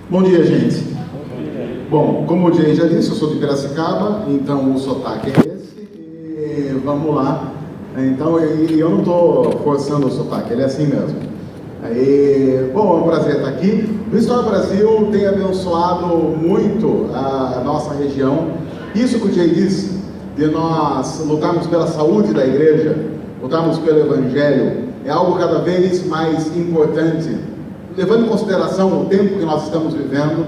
Bom dia, gente. Bom, como o Jay já disse, eu sou de Piracicaba, então o sotaque é esse e vamos lá. Então, eu não estou forçando o sotaque, ele é assim mesmo. Bom, é um prazer estar aqui. O Restore Brasil tem abençoado muito a nossa região. Isso que o Jay disse, de nós lutarmos pela saúde da igreja, lutarmos pelo Evangelho, é algo cada vez mais importante, levando em consideração o tempo que nós estamos vivendo,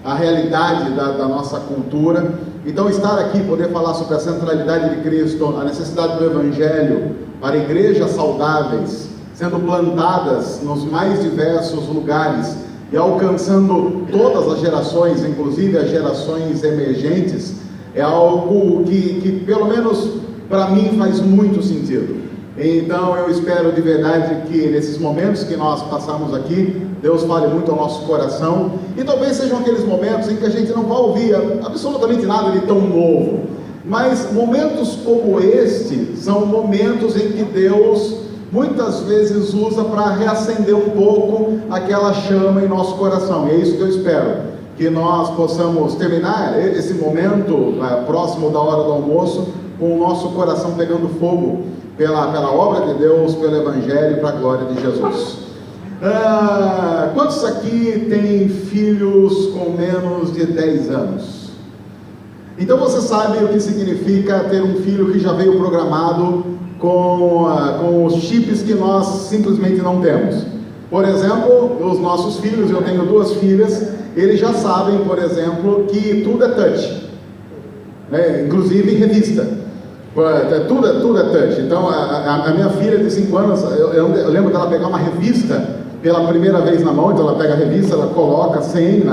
a realidade da nossa cultura. Então, estar aqui, poder falar sobre a centralidade de Cristo, a necessidade do Evangelho para igrejas saudáveis, sendo plantadas nos mais diversos lugares e alcançando todas as gerações, inclusive as gerações emergentes, é algo que pelo menos para mim faz muito sentido. Então eu espero de verdade que nesses momentos que nós passamos aqui, Deus fale muito ao nosso coração, e talvez sejam aqueles momentos em que a gente não vai ouvir absolutamente nada de tão novo, mas momentos como este são momentos em que Deus muitas vezes usa para reacender um pouco aquela chama em nosso coração, e é isso que eu espero, que nós possamos terminar esse momento próximo da hora do almoço, com o nosso coração pegando fogo pela obra de Deus, pelo Evangelho e para a glória de Jesus. Quantos aqui têm filhos com menos de 10 anos? Então você sabe o que significa ter um filho que já veio programado com os chips que nós simplesmente não temos. Por exemplo, os nossos filhos, eu tenho 2 filhas, eles já sabem, por exemplo, que tudo é touch, né? Inclusive revista. Tudo é touch. Então a minha filha de 5 anos, eu lembro dela pegar uma revista pela primeira vez na mão. Então ela pega a revista, ela coloca assim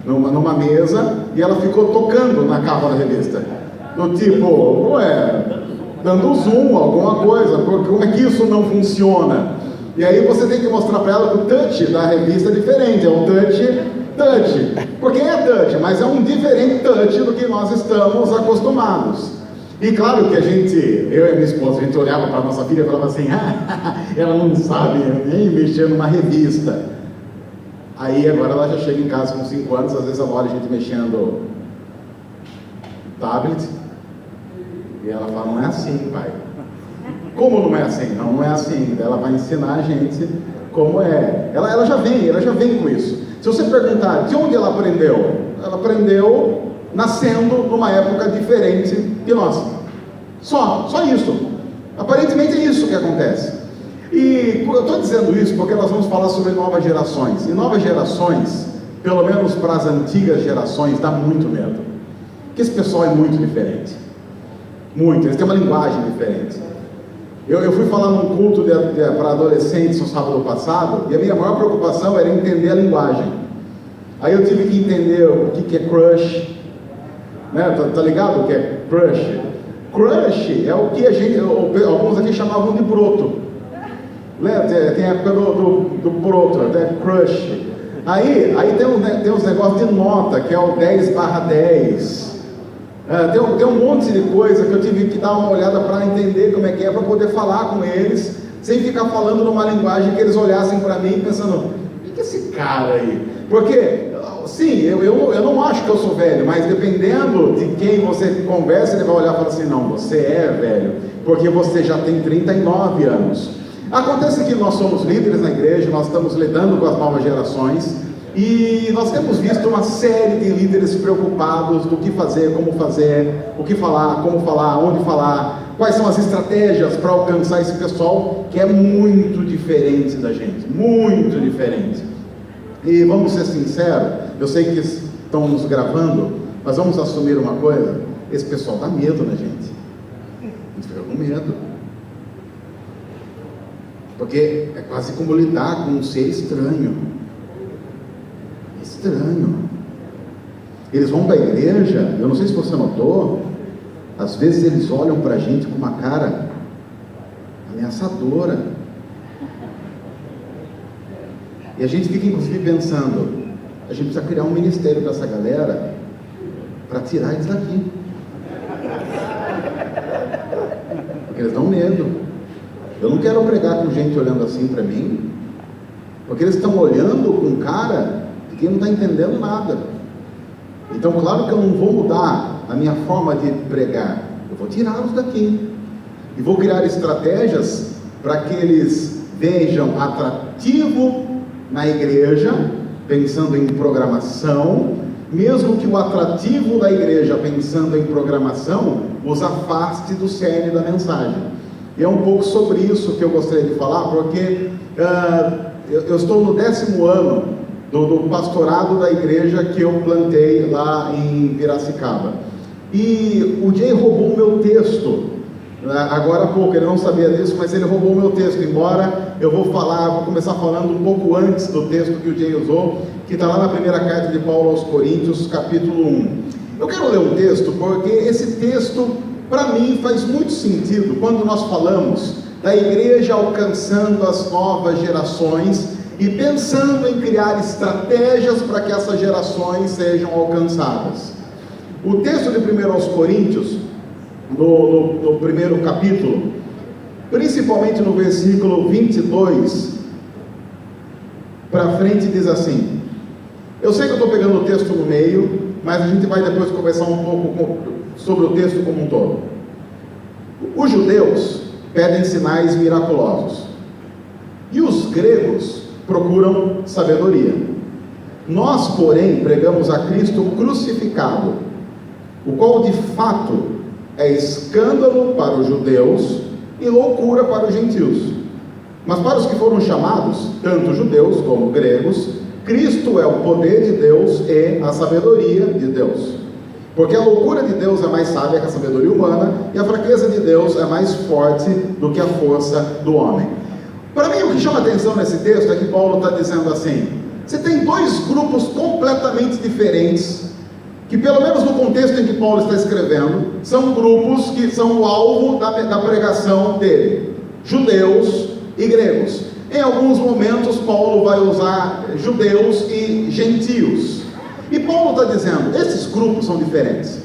numa mesa e ela ficou tocando na capa da revista, do tipo, dando zoom, alguma coisa, porque como é que isso não funciona? E aí você tem que mostrar para ela que o touch da revista é diferente, é um touch, porque é touch, mas é um diferente touch do que nós estamos acostumados. E claro que eu e a minha esposa, a gente olhava para a nossa filha e falava assim, ela não sabe nem mexer numa revista. Aí agora ela já chega em casa com 5 anos, às vezes ela olha a gente mexendo no tablet, e ela fala, não é assim, pai. Como não é assim? Não é assim. Ela vai ensinar a gente como é. Ela já vem com isso. Se você perguntar de onde ela aprendeu nascendo numa época diferente de nós. Só isso. Aparentemente é isso que acontece. E eu estou dizendo isso porque nós vamos falar sobre novas gerações. E novas gerações, pelo menos para as antigas gerações, dá muito medo. Porque esse pessoal é muito diferente. Muito, eles têm uma linguagem diferente. Eu fui falar num culto para adolescentes no sábado passado, e a minha maior preocupação era entender a linguagem. Aí eu tive que entender o que é crush, né? Tá ligado o que é crush? Crush é o que alguns aqui chamavam de broto, né? Tem a época do broto, até crush. Aí tem uns negócios de nota, que é o 10/10. Tem um monte de coisa que eu tive que dar uma olhada para entender como é que é, para poder falar com eles, sem ficar falando numa linguagem que eles olhassem para mim pensando, o que é esse cara aí? Porque, sim, eu não acho que eu sou velho, mas dependendo de quem você conversa, ele vai olhar e falar assim, não, você é velho, porque você já tem 39 anos. Acontece que nós somos líderes na igreja, nós estamos lidando com as novas gerações, e nós temos visto uma série de líderes preocupados do que fazer, como fazer, o que falar, como falar, onde falar, quais são as estratégias para alcançar esse pessoal que é muito diferente da gente, muito diferente. E vamos ser sinceros, eu sei que estão nos gravando, mas vamos assumir uma coisa, esse pessoal dá medo na gente, a gente fica com medo, porque é quase como lidar com um ser estranho. Eles vão para a igreja, eu não sei se você notou, às vezes eles olham para a gente com uma cara ameaçadora, e a gente fica inclusive pensando, a gente precisa criar um ministério para essa galera, para tirar eles daqui, porque eles dão medo. Eu não quero pregar com gente olhando assim para mim, porque eles estão olhando com cara Ninguém não está entendendo nada. Então, claro que eu não vou mudar a minha forma de pregar. Eu vou tirá-los daqui. E vou criar estratégias para que eles vejam atrativo na igreja, pensando em programação, mesmo que o atrativo da igreja, pensando em programação, os afaste do cerne da mensagem. E é um pouco sobre isso que eu gostaria de falar, porque eu estou no 10º ano do pastorado da igreja que eu plantei lá em Piracicaba. E o Jay roubou o meu texto. Agora há pouco, ele não sabia disso, mas ele roubou o meu texto, embora eu vou começar falando um pouco antes do texto que o Jay usou, que está lá na primeira carta de Paulo aos Coríntios, capítulo 1. Eu quero ler um texto, porque esse texto, para mim, faz muito sentido, quando nós falamos da igreja alcançando as novas gerações, e pensando em criar estratégias para que essas gerações sejam alcançadas. O texto de 1 aos Coríntios, no primeiro capítulo, principalmente no versículo 22 para frente, diz assim. Eu sei que eu estou pegando o texto no meio, mas a gente vai depois conversar um pouco sobre o texto como um todo. Os judeus pedem sinais miraculosos, e os gregos procuram sabedoria. Nós, porém, pregamos a Cristo crucificado, o qual de fato é escândalo para os judeus e loucura para os gentios. Mas para os que foram chamados, tanto judeus como gregos, Cristo é o poder de Deus e a sabedoria de Deus. Porque a loucura de Deus é mais sábia que a sabedoria humana, e a fraqueza de Deus é mais forte do que a força do homem. Para mim, o que chama atenção nesse texto é que Paulo está dizendo assim: você tem dois grupos completamente diferentes, que pelo menos no contexto em que Paulo está escrevendo, são grupos que são o alvo da pregação dele: judeus e gregos. Em alguns momentos Paulo vai usar judeus e gentios, e Paulo está dizendo, esses grupos são diferentes,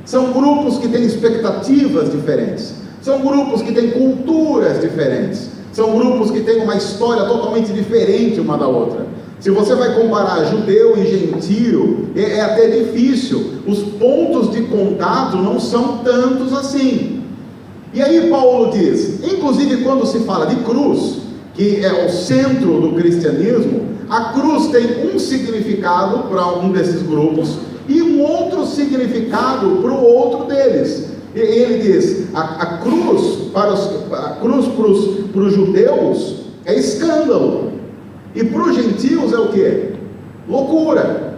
são grupos que têm expectativas diferentes, são grupos que têm culturas diferentes, são grupos que têm uma história totalmente diferente uma da outra. Se você vai comparar judeu e gentio, é até difícil, os pontos de contato não são tantos assim. E aí Paulo diz, inclusive quando se fala de cruz, que é o centro do cristianismo, a cruz tem um significado para um desses grupos, e um outro significado para o outro deles. E ele diz, a cruz para os judeus é escândalo, e para os gentios é o que? Loucura.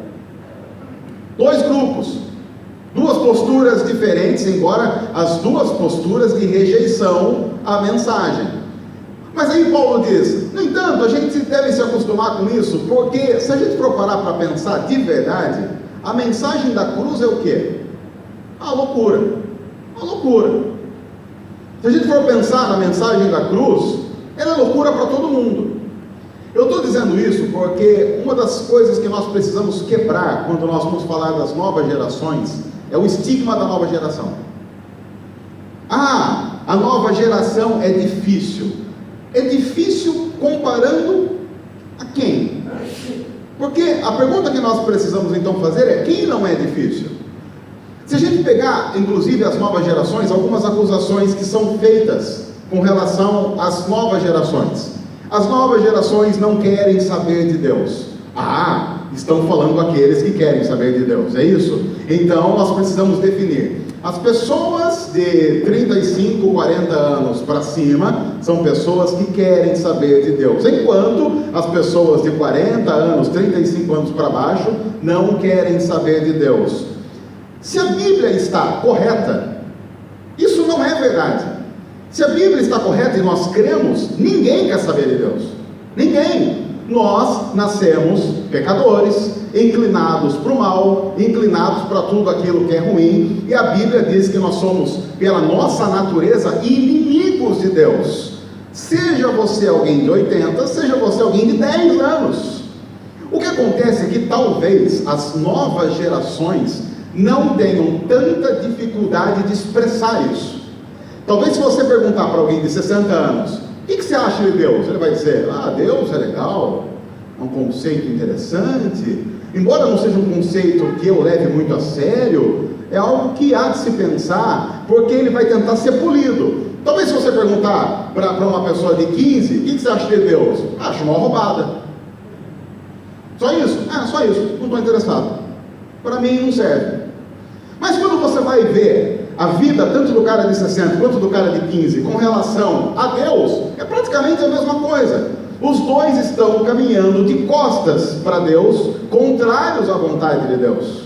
Dois grupos, duas posturas diferentes, embora as duas posturas de rejeição à mensagem. Mas aí Paulo diz, no entanto, a gente deve se acostumar com isso, porque se a gente for parar para pensar de verdade, a mensagem da cruz é o que? A loucura. A loucura. Se a gente for pensar na mensagem da cruz, ela é loucura para todo mundo. Eu estou dizendo isso porque uma das coisas que nós precisamos quebrar quando nós vamos falar das novas gerações é o estigma da nova geração. Ah, a nova geração é difícil. É difícil comparando a quem? Porque a pergunta que nós precisamos então fazer é: quem não é difícil? Se a gente pegar, inclusive, as novas gerações, algumas acusações que são feitas com relação às novas gerações. As novas gerações não querem saber de Deus. Ah, estão falando aqueles que querem saber de Deus, é isso? Então nós precisamos definir. As pessoas de 35, 40 anos para cima são pessoas que querem saber de Deus, enquanto as pessoas de 40 anos, 35 anos para baixo não querem saber de Deus. Se a Bíblia está correta, isso não é verdade. Se a Bíblia está correta e nós cremos, ninguém quer saber de Deus. Ninguém. Nós nascemos pecadores, inclinados para o mal, inclinados para tudo aquilo que é ruim, e a Bíblia diz que nós somos, pela nossa natureza, inimigos de Deus. Seja você alguém de 80, seja você alguém de 10 anos. O que acontece é que talvez as novas gerações não tenham tanta dificuldade de expressar isso. Talvez se você perguntar para alguém de 60 anos, o que você acha de Deus? Ele vai dizer, Deus é legal, é um conceito interessante, embora não seja um conceito que eu leve muito a sério, é algo que há de se pensar, porque ele vai tentar ser polido. Talvez se você perguntar para uma pessoa de 15, o que você acha de Deus? Acho uma roubada. Só isso? Só isso, não estou interessado. Para mim não serve. Mas quando você vai ver a vida tanto do cara de 60 quanto do cara de 15 com relação a Deus, é praticamente a mesma coisa. Os dois estão caminhando de costas para Deus, contrários à vontade de Deus.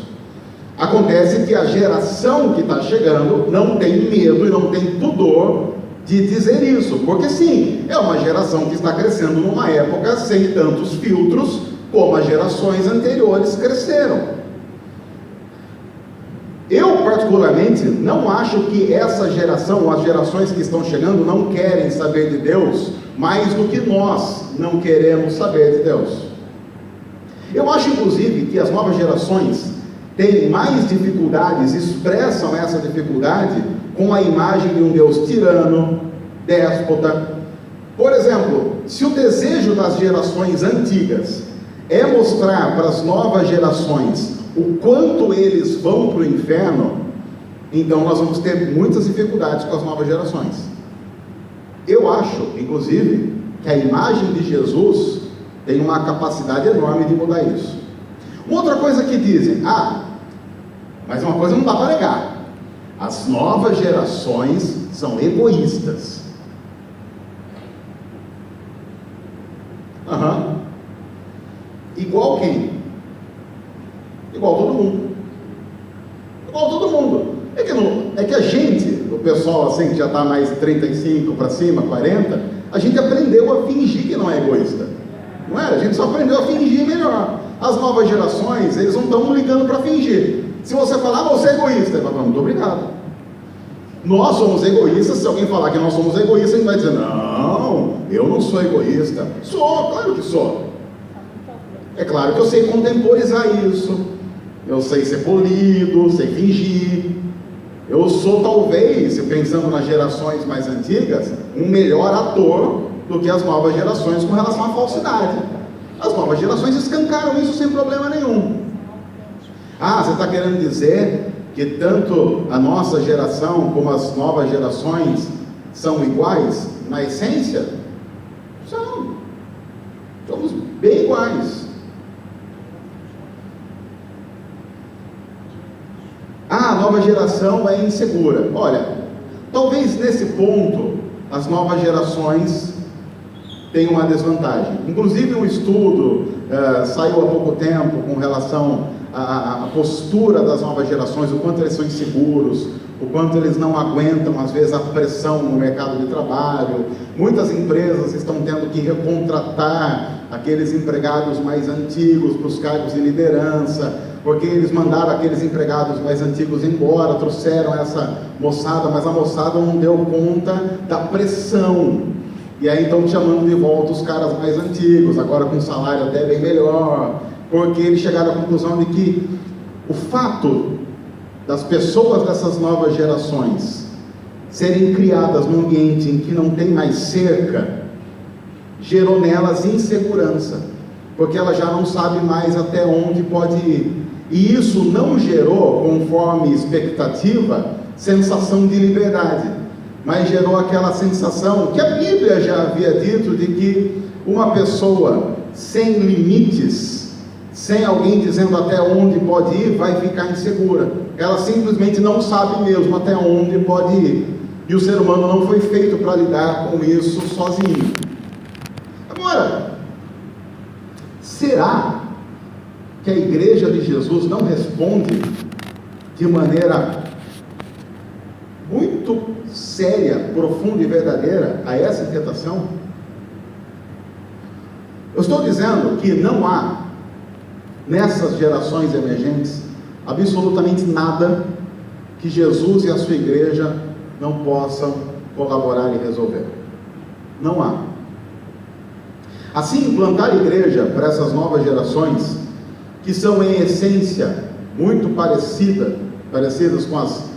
Acontece que a geração que está chegando não tem medo e não tem pudor de dizer isso, porque sim, é uma geração que está crescendo numa época sem tantos filtros como as gerações anteriores cresceram. Eu particularmente não acho que essa geração, as gerações que estão chegando, não querem saber de Deus mais do que nós não queremos saber de Deus. Eu acho inclusive que as novas gerações têm mais dificuldades, expressam essa dificuldade com a imagem de um Deus tirano, déspota. Por exemplo, se o desejo das gerações antigas é mostrar para as novas gerações o quanto eles vão para o inferno, então nós vamos ter muitas dificuldades com as novas gerações. Eu acho, inclusive, que a imagem de Jesus tem uma capacidade enorme de mudar isso. Uma outra coisa que dizem, mas uma coisa não dá para negar, as novas gerações são egoístas. Igual quem? Igual todo mundo. Igual todo mundo. É que a gente, o pessoal assim que já está mais de 35 para cima, 40, a gente aprendeu a fingir que não é egoísta. Não é? A gente só aprendeu a fingir melhor. As novas gerações, eles não estão ligando para fingir. Se você falar, você é egoísta, ele vai falar, muito obrigado. Nós somos egoístas. Se alguém falar que nós somos egoístas, a gente vai dizer, não, eu não sou egoísta. Sou, claro que sou. É claro que eu sei contemporizar isso. Eu sei ser polido, sei fingir. Eu sou, talvez, pensando nas gerações mais antigas, um melhor ator do que as novas gerações com relação à falsidade. As novas gerações escancaram isso sem problema nenhum. Você está querendo dizer que tanto a nossa geração como as novas gerações são iguais na essência? São. Somos bem iguais. A nova geração é insegura. Olha, talvez nesse ponto as novas gerações tenham uma desvantagem. Inclusive um estudo saiu há pouco tempo com relação à postura das novas gerações, o quanto eles são inseguros, o quanto eles não aguentam às vezes a pressão no mercado de trabalho. Muitas empresas estão tendo que recontratar aqueles empregados mais antigos para os cargos de liderança, porque eles mandaram aqueles empregados mais antigos embora, trouxeram essa moçada, mas a moçada não deu conta da pressão, e aí estão chamando de volta os caras mais antigos, agora com um salário até bem melhor, porque eles chegaram à conclusão de que o fato das pessoas dessas novas gerações serem criadas num ambiente em que não tem mais cerca, gerou nelas insegurança, porque ela já não sabe mais até onde pode ir. E isso não gerou, conforme expectativa, sensação de liberdade, mas gerou aquela sensação que a Bíblia já havia dito, de que uma pessoa sem limites, sem alguém dizendo até onde pode ir, vai ficar insegura. Ela simplesmente não sabe mesmo até onde pode ir. E o ser humano não foi feito para lidar com isso sozinho. Agora, será que a igreja de Jesus não responde de maneira muito séria, profunda e verdadeira a essa inquietação? Eu estou dizendo que não há nessas gerações emergentes absolutamente nada que Jesus e a sua igreja não possam colaborar e resolver. Não há. Assim, implantar igreja para essas novas gerações, que são em essência muito parecidas com as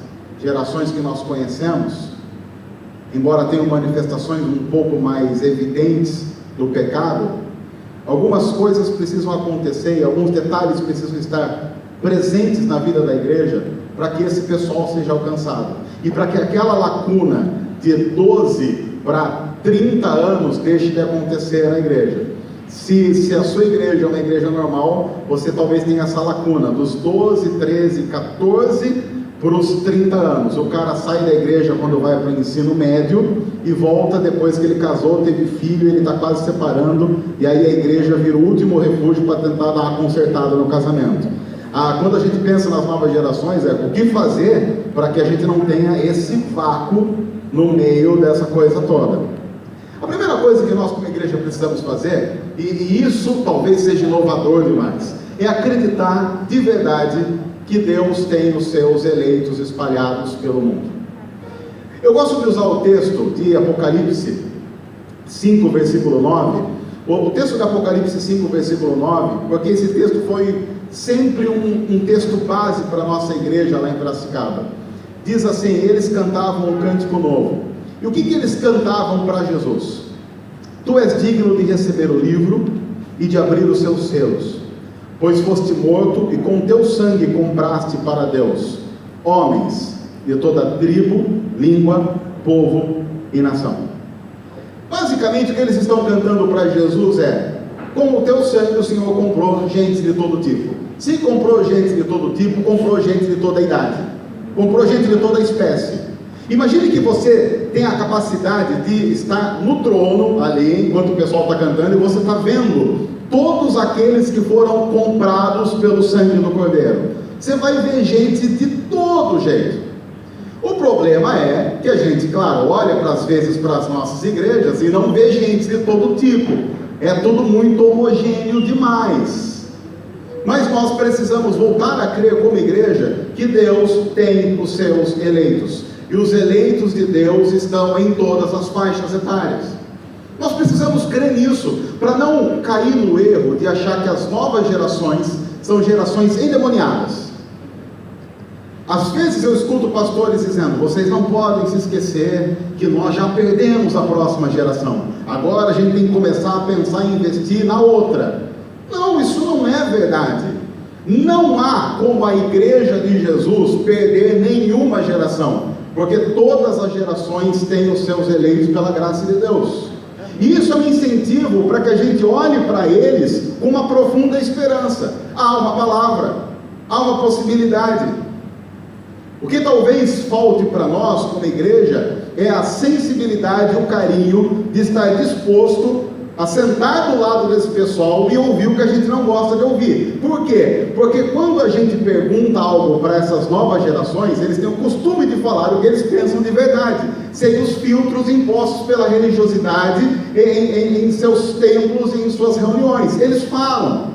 gerações que nós conhecemos, embora tenham manifestações um pouco mais evidentes do pecado, Algumas coisas precisam acontecer e alguns detalhes precisam estar presentes na vida da igreja para que esse pessoal seja alcançado. E para que aquela lacuna de 12 para 30 anos deixe de acontecer na igreja. Se a sua igreja é uma igreja normal, você talvez tenha essa lacuna dos 12, 13, 14 para os 30 anos. O cara sai da igreja quando vai para o ensino médio e volta depois que ele casou, teve filho, ele está quase separando, e aí a igreja vira o último refúgio para tentar dar uma consertada no casamento. Quando a gente pensa nas novas gerações, o que fazer para que a gente não tenha esse vácuo no meio dessa coisa toda? A primeira coisa que nós como igreja precisamos fazer, e isso talvez seja inovador demais, é acreditar de verdade que Deus tem os seus eleitos espalhados pelo mundo. Eu gosto de usar o texto de Apocalipse 5, versículo 9, o texto de Apocalipse 5, versículo 9, porque esse texto foi sempre um texto base para a nossa igreja lá em Piracicaba. Diz assim: eles cantavam um cântico novo. E o que eles cantavam para Jesus? Tu és digno de receber o livro e de abrir os seus selos, pois foste morto e com teu sangue compraste para Deus homens de toda tribo, língua, povo e nação. Basicamente o que eles estão cantando para Jesus é: com o teu sangue o Senhor comprou gente de todo tipo. Se comprou gente de todo tipo, comprou gente de toda idade, comprou gente de toda espécie. Imagine que você tem a capacidade de estar no trono ali, enquanto o pessoal está cantando, e você está vendo todos aqueles que foram comprados pelo sangue do Cordeiro. Você vai ver gente de todo jeito. O problema é que a gente, claro, olha às vezes para as nossas igrejas e não vê gente de todo tipo. É tudo muito homogêneo demais. Mas nós precisamos voltar a crer como igreja que Deus tem os seus eleitos. E os eleitos de Deus estão em todas as faixas etárias. Nós precisamos crer nisso, para não cair no erro de achar que as novas gerações são gerações endemoniadas. Às vezes eu escuto pastores dizendo: vocês não podem se esquecer que nós já perdemos a próxima geração, agora a gente tem que começar a pensar em investir na outra. Não, isso não é verdade. Não há como a igreja de Jesus perder nenhuma geração, porque todas as gerações têm os seus eleitos pela graça de Deus. E isso é um incentivo para que a gente olhe para eles com uma profunda esperança. Há uma palavra, há uma possibilidade. O que talvez falte para nós como igreja é a sensibilidade, o carinho de estar disposto a sentar do lado desse pessoal e ouvir o que a gente não gosta de ouvir. Por quê? Porque quando a gente pergunta algo para essas novas gerações, eles têm o costume de falar o que eles pensam de verdade, sem os filtros impostos pela religiosidade em seus templos e em suas reuniões. Eles falam.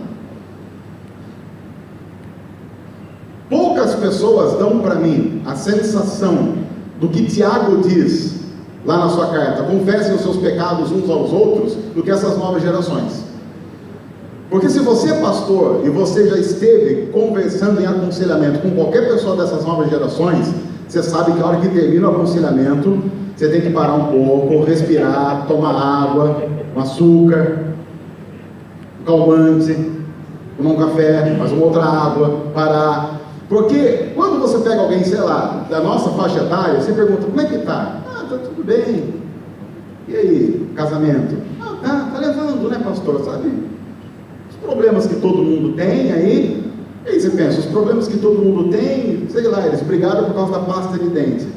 Poucas pessoas dão para mim a sensação do que Tiago diz lá na sua carta: confessem os seus pecados uns aos outros, do que essas novas gerações. Porque se você é pastor e você já esteve conversando em aconselhamento com qualquer pessoa dessas novas gerações, você sabe que a hora que termina o aconselhamento, você tem que parar um pouco, respirar, tomar água, um açúcar, um calmante, tomar um café, mais uma outra água, parar. Porque quando você pega alguém, sei lá, da nossa faixa etária, você pergunta: como é que está? Tá tudo bem. E aí, casamento? Tá levando, né, pastor? Sabe? Os problemas que todo mundo tem aí. E aí você pensa: os problemas que todo mundo tem, sei lá, eles brigaram por causa da pasta de dente.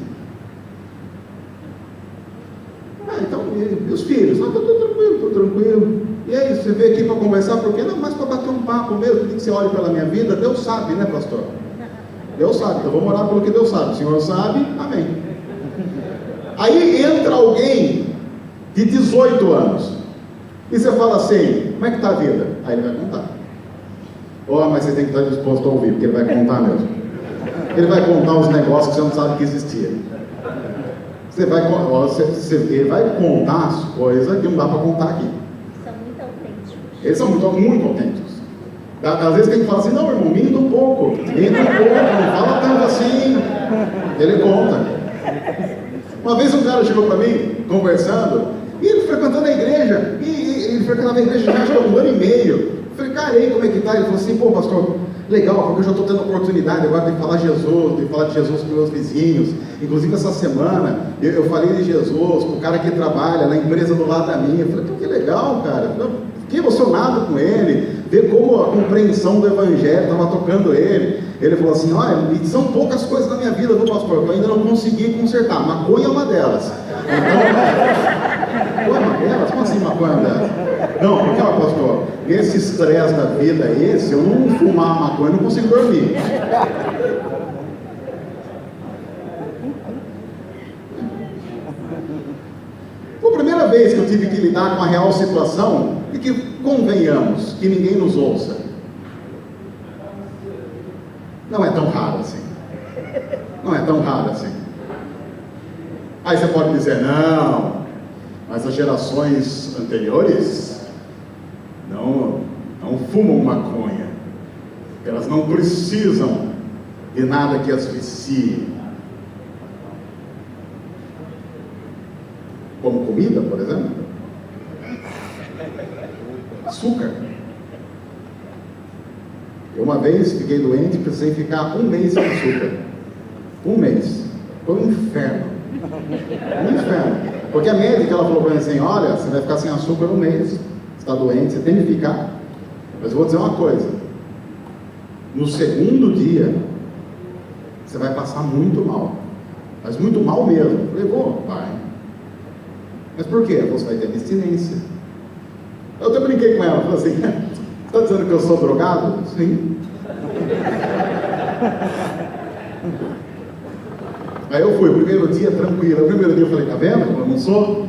Então, e os filhos? Não, tô tranquilo. E aí, você veio aqui para conversar, por quê? Não, mas para bater um papo mesmo, que você olhe pela minha vida. Deus sabe, né, pastor? Deus sabe, então vamos orar pelo que Deus sabe. O Senhor sabe, amém. Aí entra alguém de 18 anos e você fala assim: como é que está a vida? Aí ele vai contar. Mas você tem que estar disposto a ouvir, porque ele vai contar mesmo. Ele vai contar os negócios que você não sabe que existia. Ele vai contar as coisas que não dá para contar aqui. São muito autênticos. Eles são muito autênticos. Às vezes tem que falar assim: não, irmão, minta um pouco, não fala tanto assim. Ele conta. Uma vez um cara chegou para mim, conversando, e ele frequentando a igreja, e ele frequentava a igreja já acho que há 1 ano e meio. Eu falei, cara, e aí como é que tá? Ele falou assim, pô, pastor, legal, porque eu já estou tendo a oportunidade agora de falar de Jesus com meus vizinhos. Inclusive essa semana eu falei de Jesus com o cara que trabalha na empresa do lado da minha. Eu falei, pô, que legal, cara. Eu fiquei emocionado com ele, ver como a compreensão do evangelho estava tocando ele. Ele falou assim, olha, são poucas coisas na minha vida, do pastor, que eu ainda não consegui consertar. Maconha é uma delas. Então, uma delas? Como assim maconha é uma delas? Não, porque, ó, pastor, esse estresse da vida aí, se eu não fumar maconha, eu não consigo dormir. Foi a primeira vez que eu tive que lidar com a real situação e que, convenhamos, que ninguém nos ouça. Não é tão raro assim. Não é tão raro assim. Aí você pode dizer, não, mas as gerações anteriores não fumam maconha. Elas não precisam de nada que as vicie. Como comida, por exemplo. Açúcar. Eu uma vez fiquei doente e precisei ficar 1 mês sem açúcar. 1 mês. Foi um inferno. Um inferno. Porque a médica, ela falou para mim assim, olha, você vai ficar sem açúcar 1 mês. Você está doente, você tem que ficar. Mas eu vou dizer uma coisa. No segundo dia, você vai passar muito mal. Mas muito mal mesmo. Eu falei, vou, vai. Mas por quê? Você vai ter abstinência. Eu até brinquei com ela, falei assim, você está dizendo que eu sou drogado? Sim. Aí eu fui, o primeiro dia tranquilo. O primeiro dia eu falei, tá vendo? Eu não sou.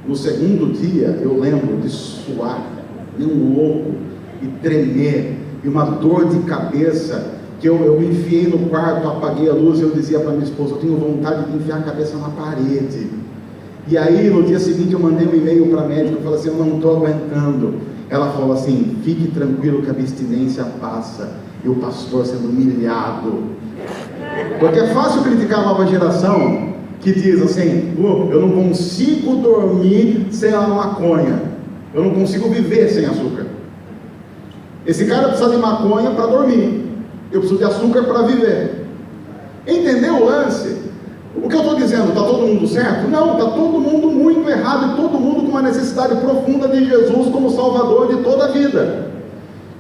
No segundo dia eu lembro de suar, nem um louco, e tremer, e uma dor de cabeça, que eu me enfiei no quarto, apaguei a luz e eu dizia para minha esposa, eu tenho vontade de enfiar a cabeça na parede. E aí no dia seguinte eu mandei um e-mail para a médica, eu falei assim, eu não estou aguentando. Ela falou assim, fique tranquilo que a abstinência passa. E o pastor sendo humilhado. Porque é fácil criticar a nova geração que diz assim, eu não consigo dormir sem a maconha, eu não consigo viver sem açúcar. Esse cara precisa de maconha para dormir, eu preciso de açúcar para viver. Entendeu o lance? O que eu estou dizendo, está todo mundo certo? Não, está todo mundo muito errado, e todo mundo com uma necessidade profunda de Jesus como Salvador de toda a vida.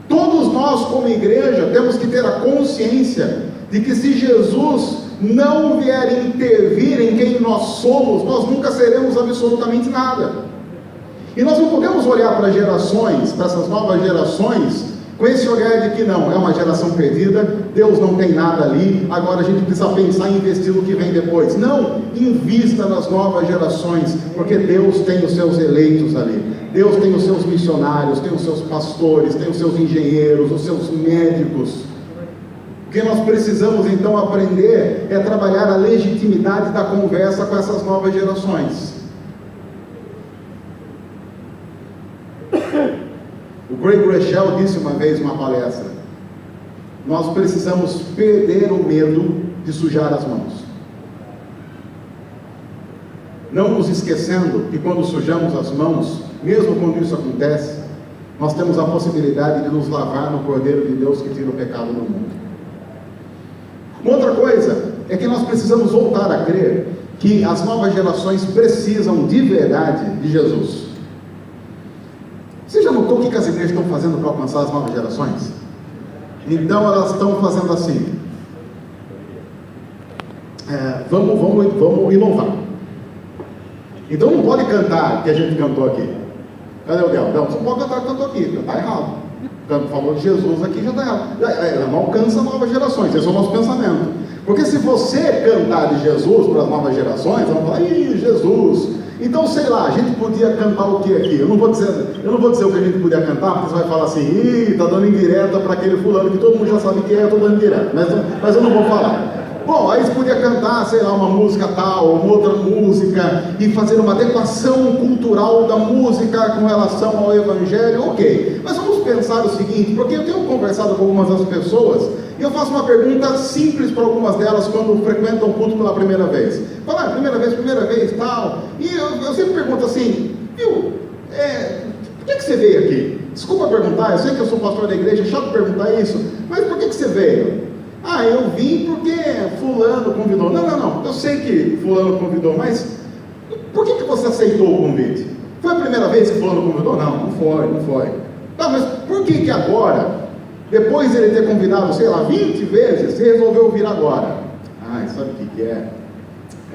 Todos nós como igreja temos que ter a consciência de que se Jesus não vier intervir em quem nós somos, nós nunca seremos absolutamente nada. E nós não podemos olhar para gerações, para essas novas gerações, com esse olhar de que não, é uma geração perdida, Deus não tem nada ali, agora a gente precisa pensar em investir no que vem depois. Não, invista nas novas gerações, porque Deus tem os seus eleitos ali, Deus tem os seus missionários, tem os seus pastores, tem os seus engenheiros, os seus médicos. O que nós precisamos então aprender é trabalhar a legitimidade da conversa com essas novas gerações. O Craig Groeschel disse uma vez numa palestra, nós precisamos perder o medo de sujar as mãos. Não nos esquecendo que quando sujamos as mãos, mesmo quando isso acontece, nós temos a possibilidade de nos lavar no Cordeiro de Deus que tira o pecado do mundo. Uma outra coisa é que nós precisamos voltar a crer que as novas gerações precisam de verdade de Jesus. Você já notou o que as igrejas estão fazendo para alcançar as novas gerações? Então elas estão fazendo assim, vamos inovar. Então não pode cantar que a gente cantou aqui. Cadê o Del? Não, você não pode cantar que cantou aqui, está errado. Falou de Jesus aqui, já está errado. Não alcança novas gerações, esse é o nosso pensamento. Porque se você cantar de Jesus para as novas gerações, vão falar, ih, Jesus. Então, sei lá, a gente podia cantar o que aqui? Eu não vou dizer o que a gente podia cantar, porque você vai falar assim, ih, está dando indireta para aquele fulano que todo mundo já sabe que é, eu estou dando indireta, mas eu não vou falar. Bom, aí você podia cantar, sei lá, uma música tal, uma outra música, e fazer uma adequação cultural da música com relação ao Evangelho, ok. Mas vamos pensar o seguinte, porque eu tenho conversado com algumas das pessoas, e eu faço uma pergunta simples para algumas delas quando frequentam o culto pela primeira vez. Fala, primeira vez, tal. E eu sempre pergunto assim, viu, por que você veio aqui? Desculpa perguntar, eu sei que eu sou pastor da igreja, é chato perguntar isso, mas por que você veio? Ah, eu vim porque fulano convidou. Não, eu sei que fulano convidou, mas por que você aceitou o convite? Foi a primeira vez que fulano convidou? Não foi. Tá, mas por que agora, depois de ele ter convidado, sei lá, 20 vezes, você resolveu vir agora? Ah, sabe o que é?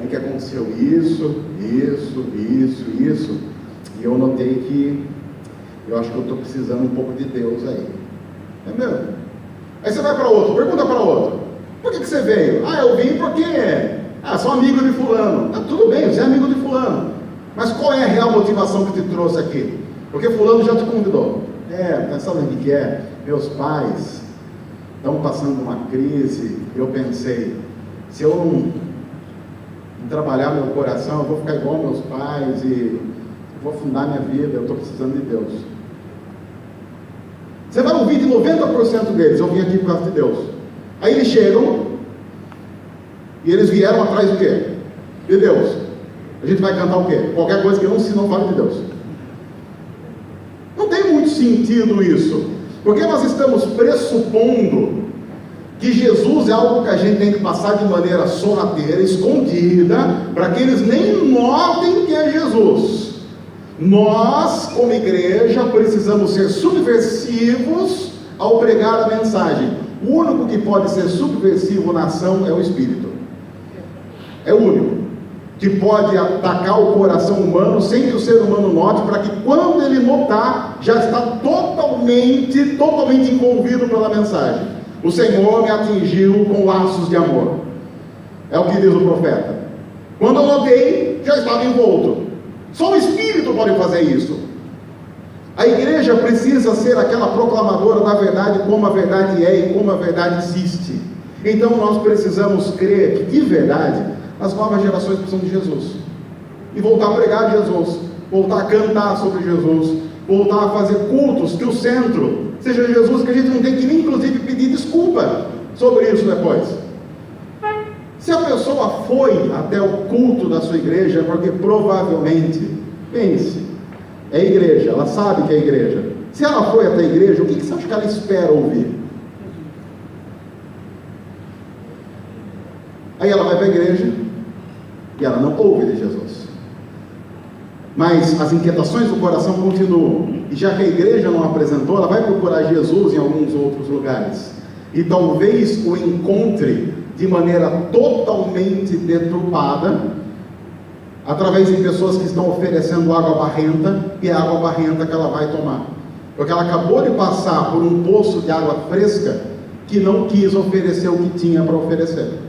É que aconteceu isso, e eu notei que eu acho que eu estou precisando um pouco de Deus aí. É mesmo? Aí você vai para outro, pergunta para outro: por que você veio? Ah, eu vim porque sou amigo de fulano. Tudo bem, você é amigo de fulano, mas qual é a real motivação que te trouxe aqui? Porque fulano já te convidou. Sabe o que é? Meus pais estão passando uma crise. Eu pensei, se eu não trabalhar meu coração, eu vou ficar igual meus pais e vou afundar minha vida. Eu estou precisando de Deus. Você vai ouvir de 90% deles: eu vim aqui por causa de Deus. Aí eles chegam e eles vieram atrás do quê? De Deus. A gente vai cantar o quê? Qualquer coisa que não fale de Deus. Não tem muito sentido isso, porque nós estamos pressupondo que Jesus é algo que a gente tem que passar de maneira sorrateira, escondida, para que eles nem notem que é Jesus. Nós, como igreja, precisamos ser subversivos ao pregar a mensagem. O único que pode ser subversivo na ação é o Espírito. É o único que pode atacar o coração humano sem que o ser humano note, para que quando ele notar, já está totalmente envolvido pela mensagem. O Senhor me atingiu com laços de amor. É o que diz o profeta. Quando eu notei, já estava envolto. Só o Espírito pode fazer isso. A igreja precisa ser aquela proclamadora da verdade, como a verdade é e como a verdade existe. Então nós precisamos crer que, de verdade, as novas gerações precisam de Jesus, e voltar a pregar Jesus, voltar a cantar sobre Jesus, voltar a fazer cultos, que o centro seja Jesus, que a gente não tem que nem inclusive pedir desculpa sobre isso depois. Se a pessoa foi até o culto da sua igreja, porque provavelmente, pense, é igreja, ela sabe que é igreja. Se ela foi até a igreja, o que você acha que ela espera ouvir? Aí ela vai para a igreja e ela não ouve de Jesus, mas as inquietações do coração continuam, e já que a igreja não apresentou, ela vai procurar Jesus em alguns outros lugares, e talvez o encontre de maneira totalmente deturpada, através de pessoas que estão oferecendo água barrenta, e é a água barrenta que ela vai tomar, porque ela acabou de passar por um poço de água fresca, que não quis oferecer o que tinha para oferecer.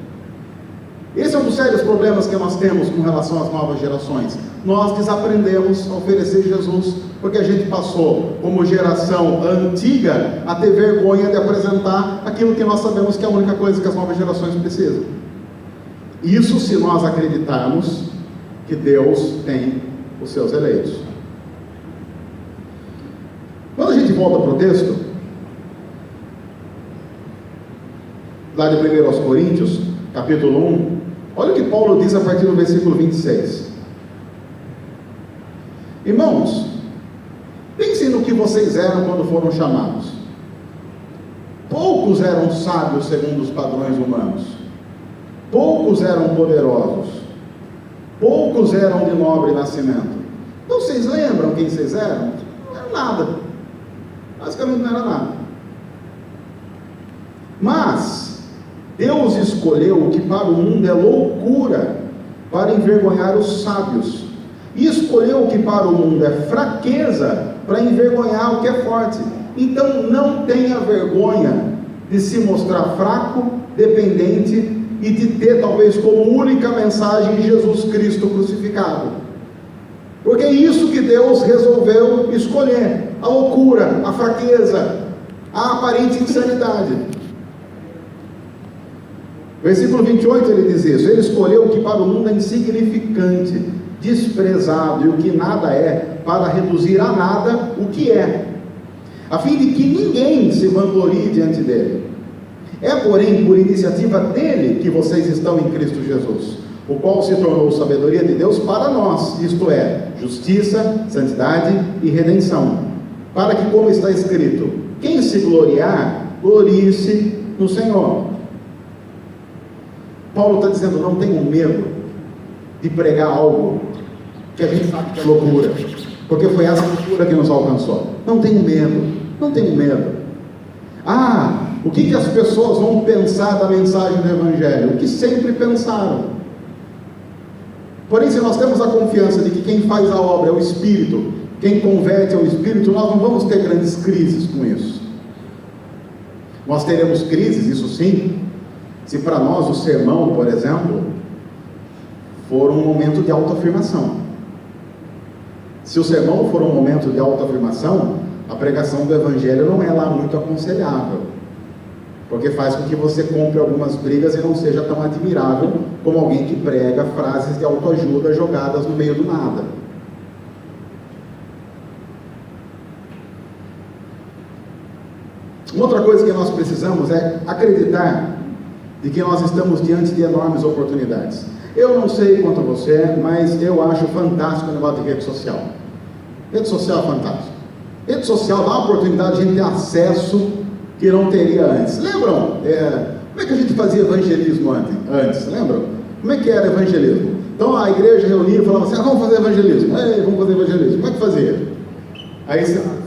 Esse é um dos sérios problemas que nós temos com relação às novas gerações. Nós desaprendemos a oferecer Jesus, porque a gente passou, como geração antiga, a ter vergonha de apresentar aquilo que nós sabemos que é a única coisa que as novas gerações precisam. Isso se nós acreditarmos que Deus tem os seus eleitos. Quando a gente volta para o texto, lá de 1 Coríntios, capítulo 1, olha o que Paulo diz a partir do versículo 26. Irmãos, pensem no que vocês eram quando foram chamados. Poucos eram sábios segundo os padrões humanos, poucos eram poderosos, poucos eram de nobre nascimento. Então vocês lembram quem vocês eram? Não era nada, basicamente não era nada. Mas Deus escolheu o que para o mundo é loucura, para envergonhar os sábios, e escolheu o que para o mundo é fraqueza, para envergonhar o que é forte. Então não tenha vergonha de se mostrar fraco, dependente, e de ter talvez como única mensagem Jesus Cristo crucificado, porque é isso que Deus resolveu escolher: a loucura, a fraqueza, a aparente insanidade. Versículo 28 ele diz isso: ele escolheu o que para o mundo é insignificante, desprezado, e o que nada é, para reduzir a nada o que é, a fim de que ninguém se vanglorie diante dele. É, porém, por iniciativa dele que vocês estão em Cristo Jesus, o qual se tornou sabedoria de Deus para nós, isto é, justiça, santidade e redenção. para que, como está escrito, quem se gloriar, glorie-se no Senhor. Paulo está dizendo, não tenham medo de pregar algo que a gente sabe que é loucura, porque foi essa loucura que nos alcançou. Não tenham medo, não tenham medo. O que as pessoas vão pensar da mensagem do Evangelho? O que sempre pensaram. Porém, se nós temos a confiança de que quem faz a obra é o Espírito, quem converte é o Espírito, nós não vamos ter grandes crises com isso. Nós teremos crises, isso sim, se para nós o sermão, por exemplo, for um momento de autoafirmação. Se o sermão for um momento de autoafirmação, a pregação do Evangelho não é lá muito aconselhável, porque faz com que você compre algumas brigas e não seja tão admirável como alguém que prega frases de autoajuda jogadas no meio do nada. Uma outra coisa que nós precisamos é acreditar de que nós estamos diante de enormes oportunidades. Eu não sei quanto a você, mas eu acho fantástico o negócio de rede social. Rede social é fantástico. Rede social dá uma oportunidade de a gente ter acesso que não teria antes. Lembram? Como é que a gente fazia evangelismo antes? Lembram? Como é que era evangelismo? Então a igreja reunia e falava assim, vamos fazer evangelismo. Vamos fazer evangelismo. Como é que fazia? Aí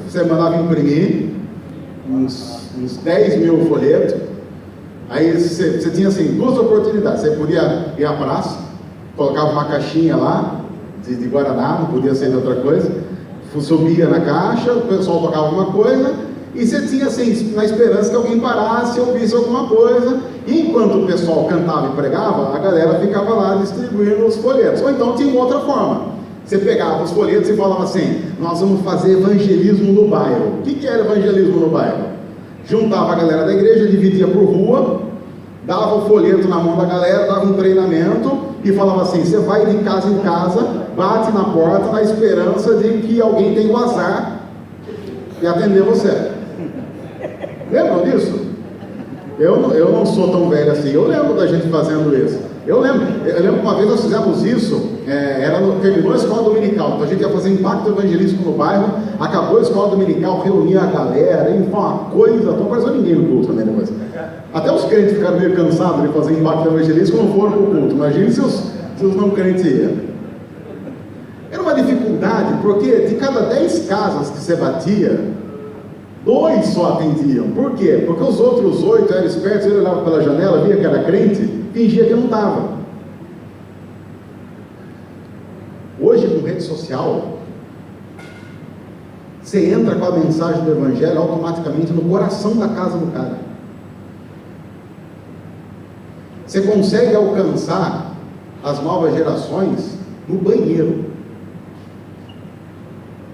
você mandava imprimir uns 10 mil folhetos. Aí você tinha assim, duas oportunidades. Você podia ir à praça, colocava uma caixinha lá de Guaraná, não podia ser de outra coisa, subia na caixa, o pessoal tocava alguma coisa, e você tinha assim, na esperança que alguém parasse e ouvisse alguma coisa, e enquanto o pessoal cantava e pregava, a galera ficava lá distribuindo os folhetos. Ou então tinha uma outra forma, você pegava os folhetos e falava assim, nós vamos fazer evangelismo no bairro. O que era evangelismo no bairro? Juntava a galera da igreja, dividia por rua, dava o folheto na mão da galera, dava um treinamento e falava assim, você vai de casa em casa, bate na porta na esperança de que alguém tenha o azar de atender você. Lembram disso? Eu não sou tão velho assim, eu lembro da gente fazendo isso. Eu lembro que uma vez nós fizemos isso, terminou a escola dominical, então a gente ia fazer impacto evangelístico no bairro, acabou a escola dominical, reunia a galera, e foi uma coisa, não apareceu ninguém no culto também depois. Até os crentes ficaram meio cansados de fazer impacto evangelístico e não foram para o culto. Imagine se os não crentes iam. Era uma dificuldade, porque de cada 10 casas que você batia, 2 só atendiam. Por quê? Porque os outros 8 eram espertos, ele olhava pela janela, via que era crente, fingia que não estava. Hoje, com rede social, você entra com a mensagem do Evangelho automaticamente no coração da casa do cara. Você consegue alcançar as novas gerações no banheiro.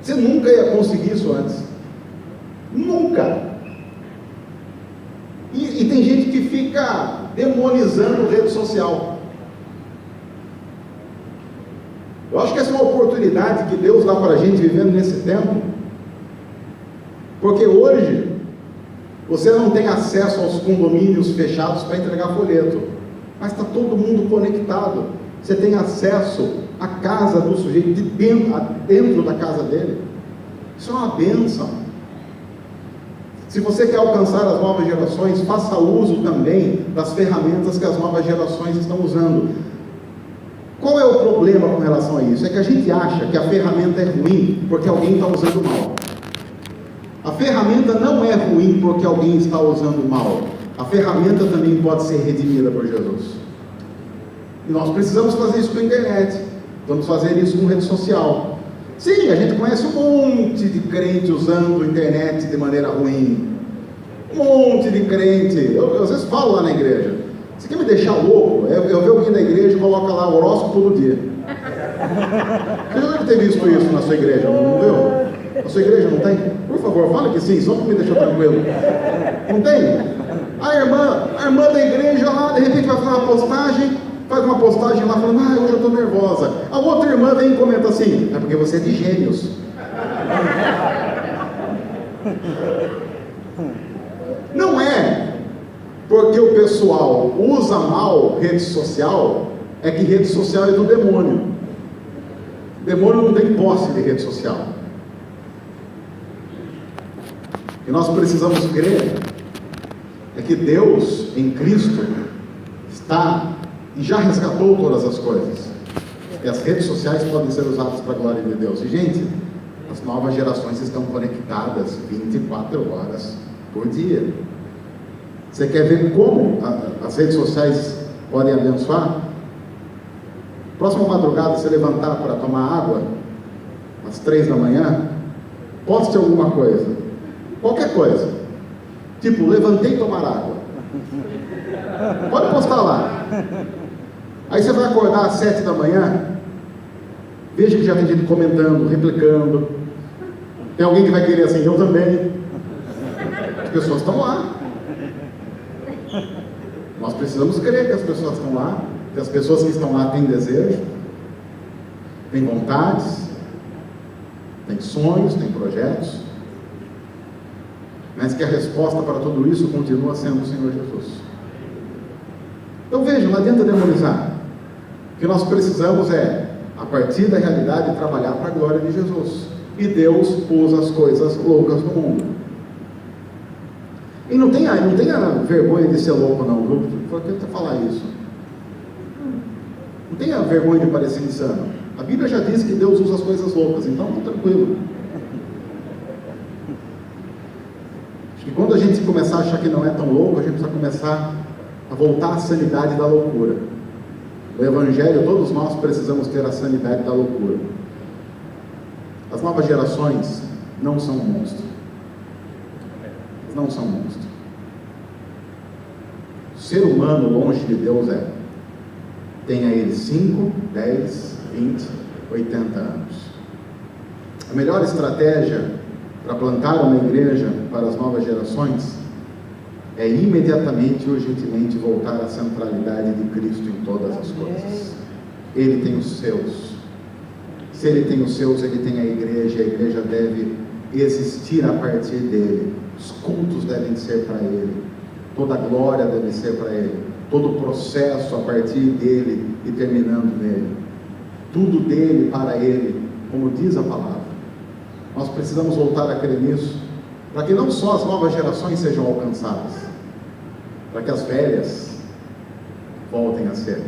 Você nunca ia conseguir isso antes. Nunca. E tem gente que fica demonizando rede social. Eu acho que essa é uma oportunidade que Deus dá para a gente vivendo nesse tempo. Porque hoje você não tem acesso aos condomínios fechados para entregar folheto, mas está todo mundo conectado. Você tem acesso à casa do sujeito dentro da casa dele. Isso é uma bênção. Se você quer alcançar as novas gerações, faça uso também das ferramentas que as novas gerações estão usando. Qual é o problema com relação a isso? É que a gente acha que a ferramenta é ruim porque alguém está usando mal. A ferramenta não é ruim porque alguém está usando mal. A ferramenta também pode ser redimida por Jesus. E nós precisamos fazer isso com a internet. Vamos fazer isso com rede social. Sim, a gente conhece um monte de crente usando a internet de maneira ruim. Um monte de crente. Eu às vezes falo lá na igreja. Você quer me deixar louco? Eu vejo alguém da igreja e coloca lá o horóscopo todo dia. Você já deve ter visto isso na sua igreja, não viu? Na sua igreja não tem? Por favor, fale que sim, só para me deixar tranquilo. Não tem? A irmã da igreja lá, de repente vai fazer uma postagem, faz uma postagem lá falando, hoje eu estou nervosa. A outra irmã vem e comenta assim, é porque você é de Gêmeos. Não é porque o pessoal usa mal rede social, é que rede social é do demônio. O demônio não tem posse de rede social. E nós precisamos crer é que Deus, em Cristo, está e já resgatou todas as coisas. E as redes sociais podem ser usadas para a glória de Deus. E, gente, as novas gerações estão conectadas 24 horas por dia. Você quer ver como as redes sociais podem abençoar? Próxima madrugada, você levantar para tomar água, às 3 da manhã, poste alguma coisa, qualquer coisa, tipo, levantei tomar água, pode postar lá. Aí você vai acordar às 7 da manhã, veja que já tem gente comentando, replicando, tem alguém que vai querer assim, eu também. As pessoas estão lá. Nós precisamos crer que as pessoas estão lá, que as pessoas que estão lá têm desejo, têm vontades, têm sonhos, têm projetos, mas que a resposta para tudo isso continua sendo o Senhor Jesus. Então veja, não adianta demonizar. O que nós precisamos é, a partir da realidade, trabalhar para a glória de Jesus. E Deus pôs as coisas loucas no mundo. E não tenha vergonha de ser louco não, viu? Por que você falar isso? Não tenha vergonha de parecer insano. A Bíblia já diz que Deus usa as coisas loucas, então está tranquilo. Acho que quando a gente começar a achar que não é tão louco, a gente precisa começar a voltar à sanidade da loucura. O Evangelho, todos nós precisamos ter a sanidade da loucura. As novas gerações não são monstros. Não são monstros. O ser humano longe de Deus tenha ele 5, 10, 20, 80 anos. A melhor estratégia para plantar uma igreja para as novas gerações é imediatamente, urgentemente voltar à centralidade de Cristo em todas as coisas. Ele tem os seus. Se ele tem os seus, ele tem a igreja deve existir a partir dele. Os cultos devem ser para ele, toda a glória deve ser para ele, todo o processo a partir dele e terminando nele, tudo dele para ele, como diz a palavra. Nós precisamos voltar a crer nisso, para que não só as novas gerações sejam alcançadas, para que as velhas voltem a ser.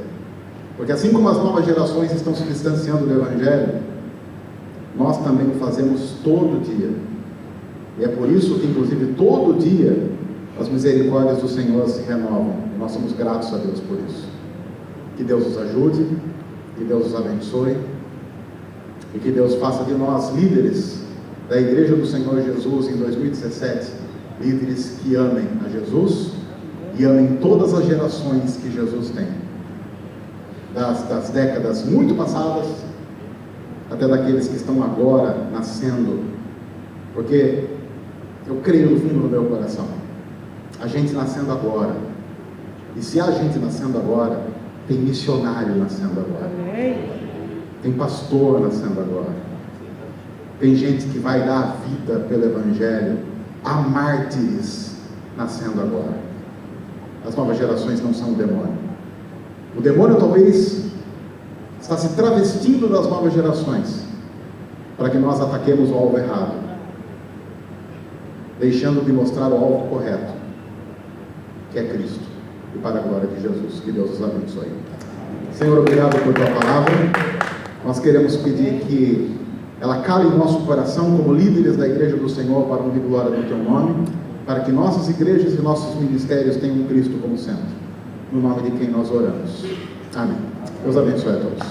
Porque assim como as novas gerações estão se distanciando do Evangelho, nós também o fazemos todo dia. E é por isso que, inclusive, todo dia, as misericórdias do Senhor se renovam. E nós somos gratos a Deus por isso. Que Deus os ajude, que Deus os abençoe, e que Deus faça de nós líderes da Igreja do Senhor Jesus em 2017, líderes que amem a Jesus e amem todas as gerações que Jesus tem. Das décadas muito passadas, até daqueles que estão agora nascendo, porque eu creio no fundo do meu coração, a gente nascendo agora, e se a gente nascendo agora, tem missionário nascendo agora, tem pastor nascendo agora, tem gente que vai dar a vida pelo Evangelho, há mártires nascendo agora. As novas gerações não são o demônio. O demônio talvez está se travestindo das novas gerações, para que nós ataquemos o alvo errado, deixando de mostrar o alvo correto, que é Cristo, e para a glória de Jesus. Que Deus os abençoe. Senhor, obrigado por tua palavra. Nós queremos pedir que ela cale em nosso coração como líderes da Igreja do Senhor para a honra e glória do teu nome, para que nossas igrejas e nossos ministérios tenham Cristo como centro. No nome de quem nós oramos. Amém. Deus abençoe a todos.